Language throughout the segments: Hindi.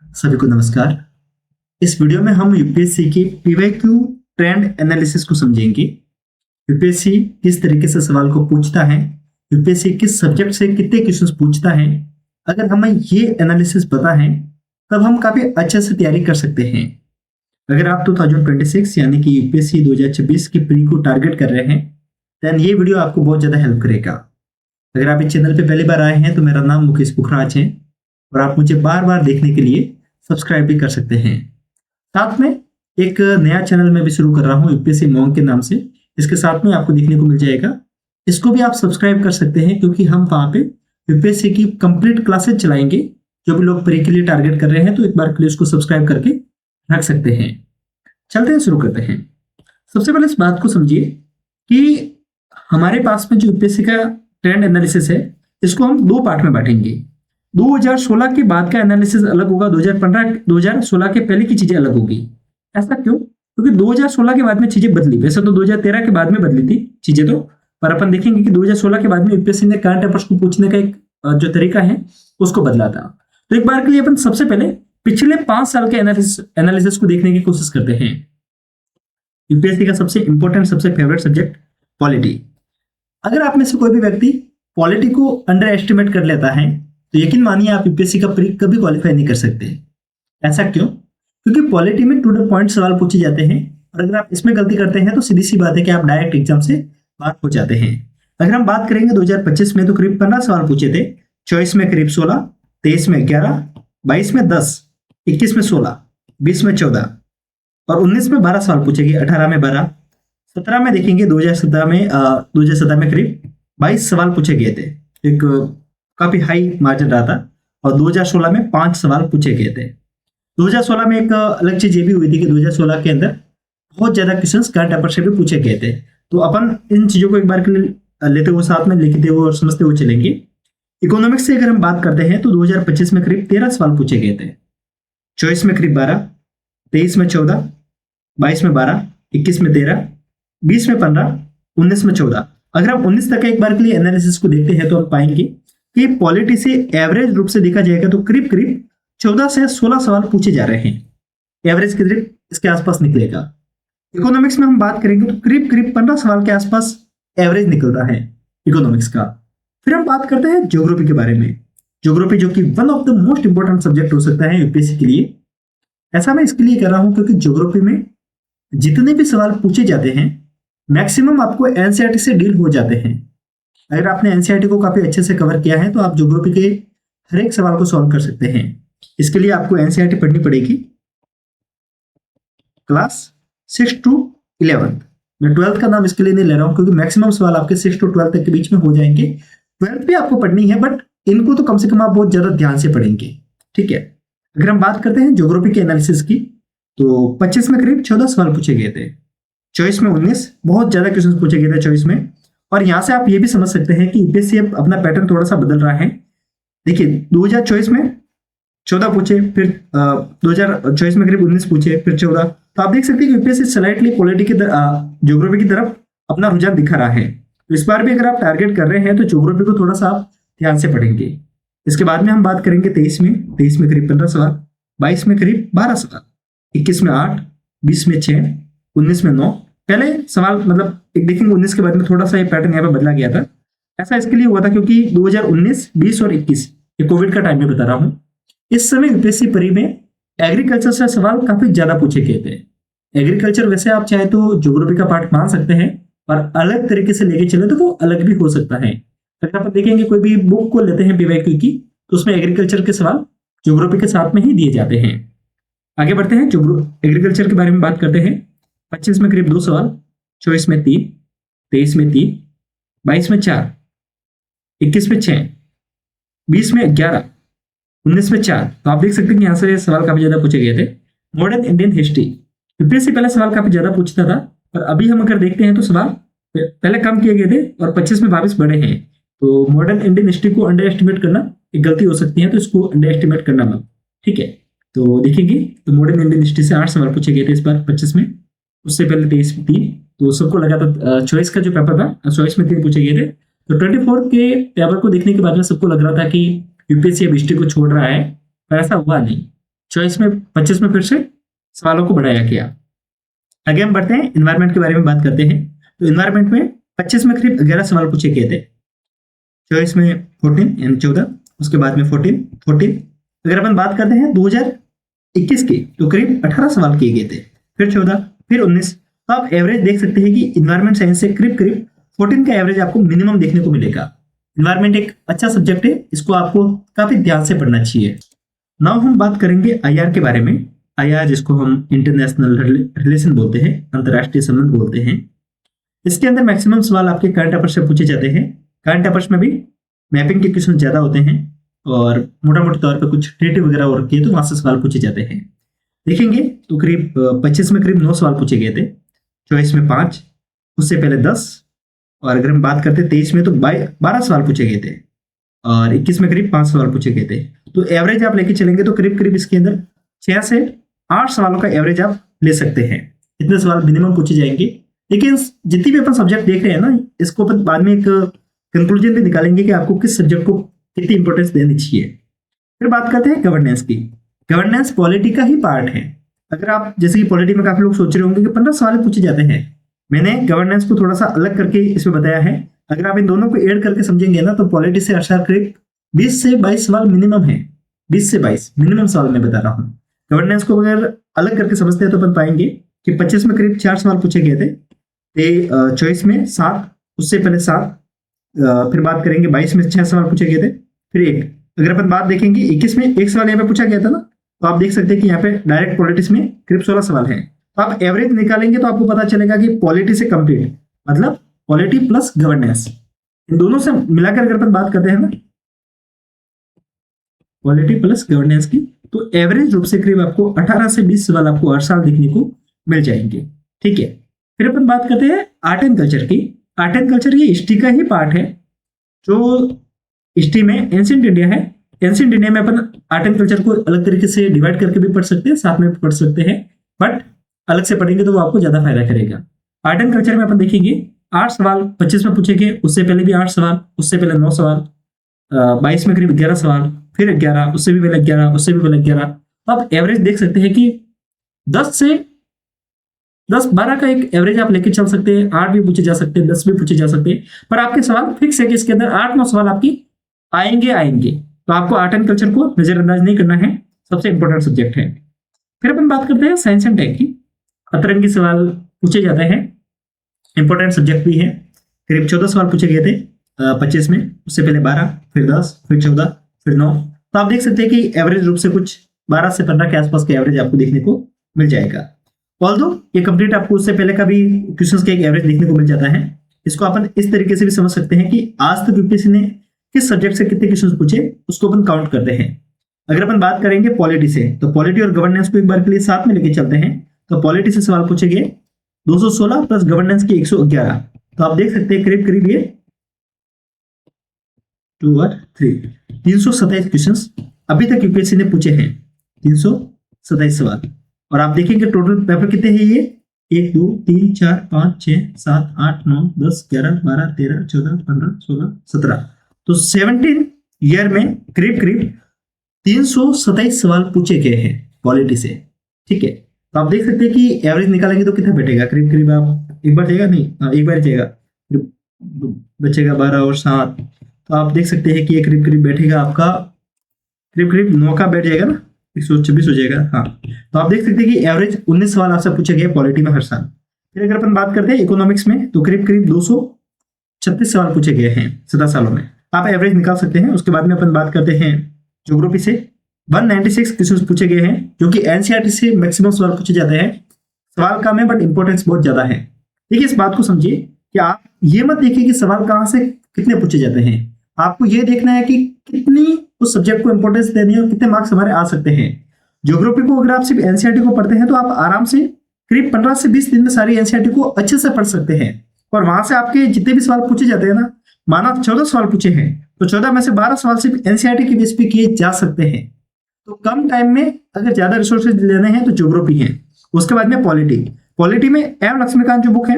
सभी को नमस्कार। इस वीडियो में हम यूपीएससी की पीवाईक्यू ट्रेंड एनालिसिस को समझेंगे। यूपीएससी किस तरीके से सवाल को पूछता है, यूपीएससी किस सब्जेक्ट से कितने क्वेश्चंस पूछता है। अगर हमें ये एनालिसिस पता है तब हम काफी अच्छे से तैयारी कर सकते हैं। अगर आप 2026 यानी कि यूपीएससी 2026 की प्री को टारगेट कर रहे हैं देन ये वीडियो आपको बहुत ज्यादा हेल्प करेगा। अगर आप इस चैनल पे पहली बार आए हैं तो मेरा नाम मुकेश पुखराज है और आप मुझे बार बार देखने के लिए सब्सक्राइब भी कर सकते हैं। साथ में एक नया चैनल मैं भी शुरू कर रहा हूँ यूपीएससी मॉन्क के नाम से, इसके साथ में आपको देखने को मिल जाएगा। इसको भी आप सब्सक्राइब कर सकते हैं क्योंकि हम वहाँ पे यूपीएससी की कंप्लीट क्लासेज चलाएंगे। जो भी लोग प्री के लिए टारगेट कर रहे हैं तो एक बार के लिए उसको सब्सक्राइब करके रख सकते हैं। चलते हैं, शुरू करते हैं। सबसे पहले इस बात को समझिए कि हमारे पास में जो यूपीएससी का ट्रेंड एनालिसिस है इसको हम दो पार्ट में बांटेंगे। 2016 के बाद का एनालिसिस अलग होगा, 2016 के पहले की चीजें अलग होगी। ऐसा क्यों? क्योंकि 2016 के बाद में चीजें बदली। वैसे तो 2013 के बाद में बदली थी चीजें तो, पर अपन देखेंगे कि 2016 के बाद में यूपीएससी ने करंट अफेयर्स को पूछने का एक जो तरीका है उसको बदला था। तो एक बार के लिए अपन सबसे पहले पिछले 5 साल के एनालिसिस को देखने की कोशिश करते हैं। यूपीएससी का सबसे इंपॉर्टेंट, सबसे फेवरेट सब्जेक्ट पॉलिटी। अगर आप में से कोई भी व्यक्ति पॉलिटी को अंडर एस्टिमेट कर लेता है तो यकीन मानिए आप यूपीएससी का प्री कभी क्वालिफाई नहीं कर सकते। ऐसा क्यों? क्योंकि पॉलिटी में टू द पॉइंट सवाल पूछे जाते हैं और अगर आप इसमें गलती करते हैं तो सीधी सी बात है कि आप डायरेक्ट एग्जाम से बाहर हो जाते हैं। अगर हम बात करेंगे 2025 में तो करीब 15 सवाल पूछे थे। 24 में करीब 16, 23 में 11, 22 में 10, 21 में 16, 20 में 14 और 19 में 12 सवाल पूछे गए, 18 में 12, 17 में देखेंगे 2017 में करीब 22 सवाल पूछे गए थे। एक काफी हाई मार्जिन रहा था। और 2016 में 5 सवाल पूछे गए थे। 2016 में एक अलग चीज ये भी हुई थी कि 2016 के अंदर बहुत ज्यादा क्वेश्चंस करंट अफेयर से भी पूछे गए थे। तो अपन इन चीजों को एक बार के लिए लेते हुए, साथ में लिखते हुए और समझते हुए चलेंगे। इकोनॉमिक्स से अगर हम बात करते हैं तो 2025 में करीब 13 सवाल पूछे गए थे। 24 में करीब 12, 23 में 14, 22 में 12, 21 में 13, 20 में 15, 19 में 14। अगर हम 19 तक एक बार के लिए एनालिसिस को देखते हैं तो हम पाएंगे कि पॉलिटी से एवरेज रूप से देखा जाएगा तो करीब करीब 14 से 16 सवाल पूछे जा रहे हैं। एवरेज करीब इसके आसपास निकलेगा। इकोनॉमिक्स में हम बात करेंगे तो करीब करीब 15 सवाल के आसपास एवरेज निकलता है इकोनॉमिक्स का। फिर हम बात करते हैं ज्योग्राफी के बारे में। ज्योग्राफी जो कि one of the most important subject हो सकता है यूपीएससी के लिए। ऐसा मैं इसके लिए कर रहा हूं क्योंकि ज्योग्राफी में जितने भी सवाल पूछे जाते हैं मैक्सिमम आपको एनसीईआरटी से डील हो जाते हैं। अगर आपने एनसीईआरटी को काफी अच्छे से कवर किया है तो आप ज्योग्राफी के हर एक सवाल को सॉल्व कर सकते हैं। इसके लिए आपको एनसीईआरटी पढ़नी पड़ेगी क्लास 6 to 11। मैं 12th का नाम इसके लिए नहीं ले रहा हूं क्योंकि मैक्सिमम सवाल आपके 6 to 12 तक के बीच में हो जाएंगे। 12th भी आपको पढ़नी है बट इनको तो कम से कम आप बहुत ज्यादा ध्यान से पढ़ेंगे। ठीक है। अगर हम बात करते हैं ज्योग्राफी के एनालिसिस की तो 25 में करीब 14 सवाल पूछे गए थे। 24 में 19, बहुत ज्यादा क्वेश्चन पूछे गए थे 24 में। और यहां से आप ये भी समझ सकते हैं कि यूपीएससी अब अपना पैटर्न थोड़ा सा बदल रहा है। देखिए 2024 में 14 पूछे, फिर 2024 में करीब 19 पूछे, फिर 14। तो आप देख सकते हैं कि यूपीएससी स्लाइटली पॉलिटी की ज्योग्राफी की तरफ अपना रुझान दिखा रहा है। तो इस बार भी अगर आप टारगेट कर रहे हैं तो ज्योग्राफी को थोड़ा सा आप ध्यान से पढ़ेंगे। इसके बाद में हम बात करेंगे 23 में करीब 15 सवाल, 22 में करीब 12 सवाल, 21 में 8, 20 में 6, 19 में 9। पहले सवाल मतलब एक देखेंगे 19 के बाद में थोड़ा सा ये पैटर्न यहाँ पे बदला गया था। ऐसा इसके लिए हुआ था क्योंकि 2019, 20 और 21 ये कोविड का टाइम में बता रहा हूं। इस समय यूपीएससी परी में एग्रीकल्चर से सवाल काफी ज्यादा पूछे गए थे। एग्रीकल्चर वैसे आप चाहे तो ज्योग्राफी का पार्ट मान सकते हैं और अलग तरीके से लेके चले तो वो अलग भी हो सकता है। अगर आप देखेंगे कोई भी बुक को लेते हैं पीवाईक्यू की तो उसमें एग्रीकल्चर के सवाल ज्योग्राफी के साथ में ही दिए जाते हैं। आगे बढ़ते हैं, एग्रीकल्चर के बारे में बात करते हैं। 25 में करीब 2 सवाल, 24 में 3, 23 में 3, 22 में 4, 21 में 6, 20 में 11, 19 में 4। तो आप देख सकते हैं कि यहाँ से सवाल काफी ज्यादा पूछे गए थे। मॉडर्न इंडियन हिस्ट्री, यूपीएससी पहले सवाल काफी ज्यादा पूछता था पर अभी हम अगर देखते हैं तो सवाल पहले कम किए गए थे और 25 में 22 बढ़े हैं। तो मॉडर्न इंडियन हिस्ट्री को अंडर एस्टिमेट करना एक गलती हो सकती है, तो इसको अंडर एस्टिमेट करना मत। ठीक है। तो देखेंगे तो मॉडर्न इंडियन हिस्ट्री से 8 सवाल पूछे गए थे इस बार 25 में। उससे पहले 23 में 3। तो सबको लगा था चॉइस का जो पेपर था चॉइस में 3 पूछे गए थे। तो 24 के पेपर को देखने के बाद में सबको लग रहा था कि यूपीएससी अब हिस्ट्री को छोड़ रहा है, पर ऐसा हुआ नहीं। 24 में 25 में फिर से सवालों को बढ़ाया गया। आगे हम बढ़ते हैं, इन्वायरमेंट के बारे में बात करते हैं। तो इन्वायरमेंट में 25 में करीब 11 सवाल पूछे गए थे, 24 में 14 यानी 14, उसके बाद में 14। अगर अपन बात करते हैं 2021 की तो करीब 18 सवाल किए गए थे, फिर 14, फिर 19। तो आप एवरेज देख सकते हैं कि इन्वायरमेंट साइंस से करीब 14 का एवरेज आपको मिनिमम देखने को मिलेगा। इन्वायरमेंट एक अच्छा सब्जेक्ट है, इसको आपको काफी ध्यान से पढ़ना चाहिए। नाउ हम बात करेंगे आईआर के बारे में। आईआर जिसको हम इंटरनेशनल रिलेशन बोलते हैं, अंतरराष्ट्रीय संबंध बोलते हैं। इसके अंदर मैक्सिमम सवाल आपके करंट अफेयर्स से पूछे जाते हैं। करंट अफेयर्स में भी मैपिंग के क्वेश्चन ज्यादा होते हैं और मोटा मोटे तौर पर कुछ क्रिएटिव वगैरह और किए तो वहां से सवाल पूछे जाते हैं। देखेंगे तो करीब 25 में करीब 9 सवाल पूछे गए थे, 24 में 5, उससे पहले 10, और अगर हम बात करते 23 में तो 12 सवाल पूछे गए थे और 21 में करीब 5 सवाल पूछे गए थे। तो एवरेज आप लेके चलेंगे तो करीब करीब इसके अंदर 6 से 8 सवालों का एवरेज आप ले सकते हैं। इतने सवाल मिनिमम पूछे जाएंगे। लेकिन जितनी भी अपन सब्जेक्ट देख रहे हैं ना, इसको अपन बाद में एक कंक्लूजन पे निकालेंगे कि आपको किस सब्जेक्ट को कितनी इंपॉर्टेंस देनी चाहिए। फिर बात करते हैं गवर्नेंस की। गवर्नेंस पॉलिटी का ही पार्ट है। अगर आप जैसे कि पॉलिटी में काफी लोग सोच रहे होंगे कि 15 सवाल पूछे जाते हैं, मैंने गवर्नेंस को थोड़ा सा अलग करके इसमें बताया है। अगर आप इन दोनों को ऐड करके समझेंगे ना तो पॉलिटी से अरशद करीब 20 से 22 सवाल मिनिमम है। 20 से 22 मिनिमम सवाल मैं बता रहा हूँ। गवर्नेंस को अगर अलग करके समझते हैं तो अपन पाएंगे कि 25 में करीब 4 सवाल पूछे गए थे, 24 में 7, उससे पहले 7, फिर बात करेंगे 22 में 6 सवाल पूछे गए थे, फिर 1। अगर अपन बात देखेंगे 21 में 1 सवाल यहाँ पे पूछा गया था ना, तो आप देख सकते हैं कि यहाँ पे डायरेक्ट पॉलिटिक्स में करीब 16 सवाल हैं। तो आप एवरेज निकालेंगे तो आपको पता चलेगा कि पॉलिटी से कंप्लीट मतलब पॉलिटी प्लस गवर्नेंस, इन दोनों से मिलाकर अगर अपन बात करते हैं ना पॉलिटी प्लस गवर्नेंस की, तो एवरेज रूप से करीब आपको 18 से 20 सवाल आपको हर साल देखने को मिल जाएंगे। ठीक है, फिर अपन बात करते हैं आर्ट एंड कल्चर की। आर्ट एंड कल्चर ये हिस्ट्री का ही पार्ट है। जो हिस्ट्री में एंशिएंट इंडिया है, एंशिएंट इंडिया में अपन आर्ट एंड कल्चर को अलग तरीके से डिवाइड करके भी पढ़ सकते हैं, साथ में भी पढ़ सकते हैं, बट अलग से पढ़ेंगे तो वो आपको ज्यादा फायदा करेगा। आर्ट एंड कल्चर में अपन देखेंगे 8 सवाल 25 में पूछे गए, उससे पहले भी 8 सवाल, उससे पहले 9 सवाल, 22 में करीब 11 सवाल, फिर 11, उससे भी पहले 11, उससे भी पहले 11। आप एवरेज देख सकते हैं कि 10-12 का एक एवरेज आप लेके चल सकते हैं। 8 भी पूछे जा सकते हैं, 10 भी पूछे जा सकते हैं, पर आपके सवाल फिक्स है कि इसके अंदर 8-9 सवाल आपकी आएंगे। तो आपको आर्ट एंड कल्चर को नजरअंदाज नहीं करना है, सबसे इंपॉर्टेंट सब्जेक्ट है। फिर अपन बात करते हैं साइंस एंड टेक की। अतरंगी सवाल पूछे जाते हैं, इंपॉर्टेंट सब्जेक्ट भी है। करीब 14 सवाल पूछे गए थे 25 में, उससे पहले 12, फिर 10, फिर 14, फिर 9। तो आप देख सकते हैं कि एवरेज रूप से कुछ 12 से 15 के आसपास का एवरेज आपको देखने को मिल जाएगा। ऑल्दो ये कंप्लीट आपको उससे पहले का भी क्वेश्चंस का एक एवरेज देखने को मिल जाता है। इसको अपन इस तरीके से भी समझ सकते हैं कि आज तक यूपीएससी ने किस सब्जेक्ट से कितने क्वेश्चंस पूछे उसको अपन काउंट करते हैं। अगर अपन बात करेंगे पॉलिटी से, तो पॉलिटी और गवर्नेंस को एक बार के लिए साथ में लेके चलते हैं। तो पॉलिटी से सवाल पूछे गए 216 प्लस गवर्नेंस के 111। तो आप देख सकते हैं करीब करीब ये 2 और 3 327 क्वेश्चंस अभी तक यूपीएससी ने पूछे हैं, 327 सवाल। और आप देखेंगे टोटल पेपर कितने हैं ये 1 2 3 4 5 6 7 8 9 10 11 12 13 14 15 16 17। तो 17 ईयर में करीब करीब 327 सवाल पूछे गए हैं पॉलिटी से। ठीक है, तो आप देख सकते हैं कि एवरेज निकालेंगे तो कितना बैठेगा, करीब करीब आप एक बार जाएगा नहीं एक बार जाएगा, बचेगा 12 और 7। तो आप देख सकते हैं कि ये करीब करीब बैठेगा आपका करीब करीब 9 का बैठ जाएगा ना, 126 हो जाएगा। हाँ, तो आप देख सकते हैं कि एवरेज 19 सवाल आपसे पूछे गए पॉलिटी में हर साल। फिर अगर अपन बात करते हैं इकोनॉमिक्स में, तो करीब करीब 236 सवाल पूछे गए हैं 17 सालों में। आप एवरेज निकाल सकते हैं। उसके बाद में अपन बात करते हैं ज्योग्राफी से 196 क्वेश्चन पूछे गए हैं, जो कि एनसीईआरटी से मैक्सिमम सवाल पूछे जाते हैं। सवाल कम है बट इंपॉर्टेंस बहुत ज्यादा है। देखिए इस बात को समझिए कि आप ये मत देखिए कि सवाल कहां से कितने पूछे जाते हैं, आपको ये देखना है कि कितनी उस सब्जेक्ट को इंपॉर्टेंस देनी है और कितने मार्क्स हमारे आ सकते हैं। ज्योग्राफी को अगर आप सिर्फ एनसीईआरटी को पढ़ते हैं तो आप आराम से करीब 15 से 20 दिन में सारी एनसीईआरटी को अच्छे से पढ़ सकते हैं। और वहां से आपके जितने भी सवाल पूछे जाते हैं ना, माना 14 सवाल पूछे हैं तो 14 में से 12 सवाल सिर्फ एनसीईआरटी के बेस पे किए जा सकते हैं। तो कम टाइम में अगर ज्यादा रिसोर्सेज लेने हैं तो ज्योग्राफी है। उसके बाद में पॉलिटी में एम लक्ष्मीकांत जो बुक है,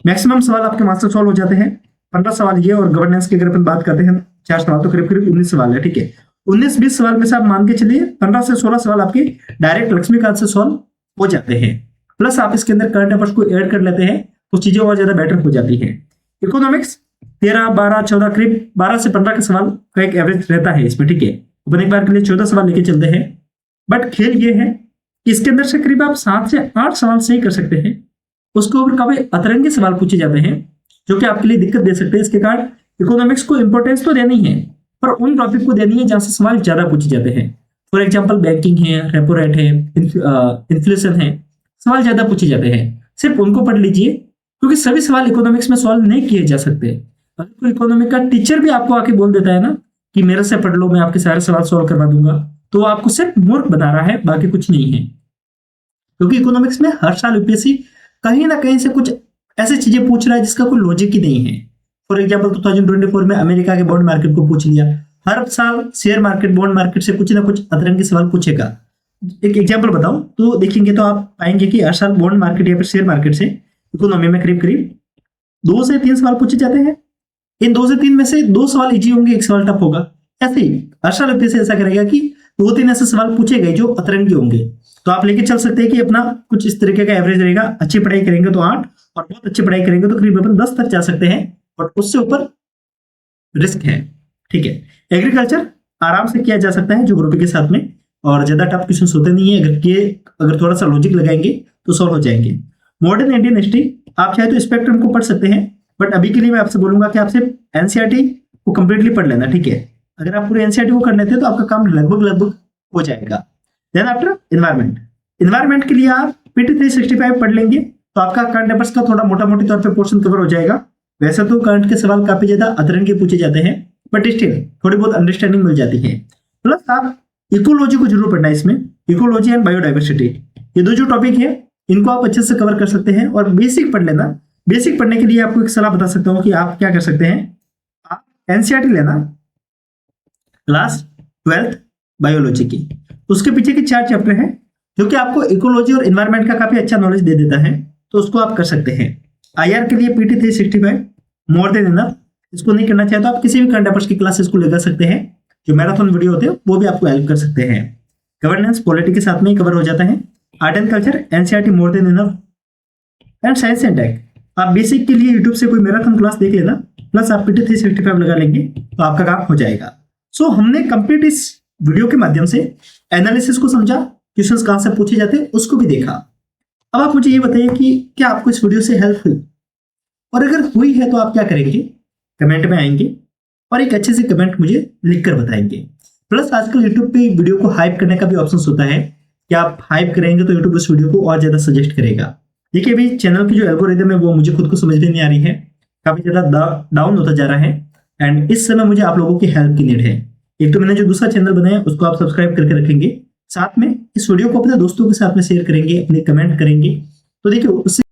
मैक्सिमम सवाल आपके मास्टर सॉल्व हो जाते हैं। 15 सवाल ये, और गवर्नेंस की अगर अपन बात करते हैं 4 सवाल, तो करीब करीब 19 सवाल है। ठीक है, 19-20 सवाल में से आप मान के चलिए 15 से 16 सवाल आपके डायरेक्ट लक्ष्मीकांत से सॉल्व हो जाते हैं। प्लस आप इसके अंदर करंट अफेयर्स को ऐड कर लेते हैं तो चीजें और ज्यादा बेटर हो जाती है। इकोनॉमिक्स 13, 12, 14 करीब 12 से 15 के सवाल का एक एवरेज रहता है इसमें, ठीक है। अपन एक बार के लिए 14 सवाल लेके चलते हैं। बट खेल ये है कि इसके अंदर से करीब आप 7 से 8 सवाल सही कर सकते हैं, उसके ऊपर काफी अतरंगी सवाल पूछे जाते हैं जो कि आपके लिए दिक्कत दे सकते हैं। इसके कारण इकोनॉमिक्स को इंपॉर्टेंस तो देनी है, पर उन टॉपिक को देनी है जहां से सवाल ज्यादा पूछे जाते हैं। फॉर एग्जाम्पल बैंकिंग है, रेपो रेट है, इन्फ्लेशन है, सवाल ज्यादा पूछे जाते हैं, सिर्फ उनको पढ़ लीजिए, क्योंकि सभी सवाल इकोनॉमिक्स में सॉल्व नहीं किए जा सकते। अगर कोई इकोनॉमिक का टीचर भी आपको आके बोल देता है ना कि मेरे से पढ़ लो, मैं आपके सारे सवाल सॉल्व करवा दूंगा, तो वो आपको सिर्फ मूर्ख बता रहा है, बाकी कुछ नहीं है। क्योंकि इकोनॉमिक्स में हर साल यूपीएससी कहीं ना कहीं से कुछ ऐसी चीजें पूछ रहा है जिसका कोई लॉजिक ही नहीं है। फॉर एग्जाम्पल 2024 में अमेरिका के बॉन्ड मार्केट को पूछ लिया। हर साल शेयर मार्केट, बॉन्ड मार्केट से कुछ ना कुछ अतरंगी सवाल पूछेगा। एक एग्जाम्पल बताऊं तो देखेंगे तो आप पाएंगे कि हर साल बॉन्ड मार्केट या फिर शेयर मार्केट से इकोनॉमी में करीब करीब 2 से 3 सवाल पूछे जाते हैं। इन 2 से 3 में से 2 सवाल इजी होंगे, 1 सवाल टफ होगा। ऐसे ही हर साल यूपीएससी ऐसा करेगा कि 2-3 ऐसे सवाल पूछे गए जो अतरंगी होंगे। तो आप लेके चल सकते हैं कि अपना कुछ इस तरीके का एवरेज रहेगा। अच्छी पढ़ाई करेंगे तो 8 और बहुत अच्छी पढ़ाई करेंगे तो करीब अपन 10 तक जा सकते हैं, और उससे ऊपर रिस्क है, ठीक है। एग्रीकल्चर आराम से किया जा सकता है ज्योग्राफी के साथ में, और ज्यादा टफ क्वेश्चंस होते नहीं है। अगर थोड़ा सा लॉजिक लगाएंगे तो सॉल्व हो जाएंगे। मॉडर्न इंडियन हिस्ट्री आप चाहे तो स्पेक्ट्रम को पढ़ सकते हैं, बट अभी के लिए मैं आपसे बोलूंगा कि आप सिर्फ एनसीईआरटी को कंप्लीटली पढ़ लेना, ठीक है। अगर आप पूरे एनसीईआरटी को कर लेते हैं तो आपका काम लगभग हो जाएगा। देन आफ्टर इन्वायरमेंट के लिए आप पीटी 365 पढ़ लेंगे तो आपका करंट अफेयर्स का थोड़ा मोटा मोटी तौर पे पोर्शन कवर हो जाएगा। वैसे तो करंट के सवाल काफी ज्यादा अतरंगी पूछे जाते हैं, बट स्टिल थोड़ी बहुत अंडरस्टैंडिंग मिल जाती है। प्लस आप इकोलॉजी को जरूर पढ़ना है इसमें, इकोलॉजी एंड बायोडाइवर्सिटी, ये 2 जो टॉपिक है इनको आप अच्छे से कवर कर सकते हैं। और बेसिक पढ़ लेना। बेसिक पढ़ने के लिए आपको एक सलाह बता सकता हूँ कि आप क्या कर सकते हैं। आप एनसीईआरटी लेना क्लास 12th बायोलॉजी की, उसके पीछे के 4 चैप्टर हैं जो कि आपको इकोलॉजी और एनवायरनमेंट का काफी अच्छा नॉलेज दे देता है, तो उसको आप कर सकते हैं। आईआर के लिए पीटी 365 मोर देन इनफ। इसको नहीं करना चाहे तो आप किसी भी करंट अफेयर्स की क्लासेस को लेकर सकते हैं, जो मैराथन वीडियो होते हैं वो भी आपको हेल्प कर सकते हैं। गवर्नेंस पॉलिटी के साथ में ही कवर हो जाता है। Art and culture NCERT more than enough. And science and tech आप बेसिक के लिए यूट्यूब से कोई मैराथन क्लास देख लेना, प्लस आप पीटी 365 लगा लेंगे तो आपका काम हो जाएगा। सो हमने कंप्लीट इस वीडियो के माध्यम से एनालिसिस को समझा, क्वेश्चंस कहां से पूछे जाते हैं उसको भी देखा। अब आप मुझे ये बताइए कि क्या आपको इस वीडियो से हेल्प हुई, और अगर हुई है तो आप क्या करेंगे। कमेंट में आएंगे और एक अच्छे से कमेंट मुझे लिखकर बताएंगे। प्लस आजकल यूट्यूब पे वीडियो को हाइप करने का भी ऑप्शन होता है कि आप हाइप करेंगे तो यूट्यूब इस वीडियो को और ज्यादा सजेस्ट करेगा। देखिए अभी चैनल की जो एल्गोरिदम है वो मुझे खुद को समझ में नहीं आ रही है, काफी ज्यादा डाउन होता जा रहा है, एंड इस समय मुझे आप लोगों की हेल्प की नीड है। एक तो मैंने जो दूसरा चैनल बनाया उसको आप सब्सक्राइब करके रखेंगे, साथ में इस वीडियो को अपने दोस्तों के साथ में शेयर करेंगे, अपने कमेंट करेंगे, तो देखिए उससे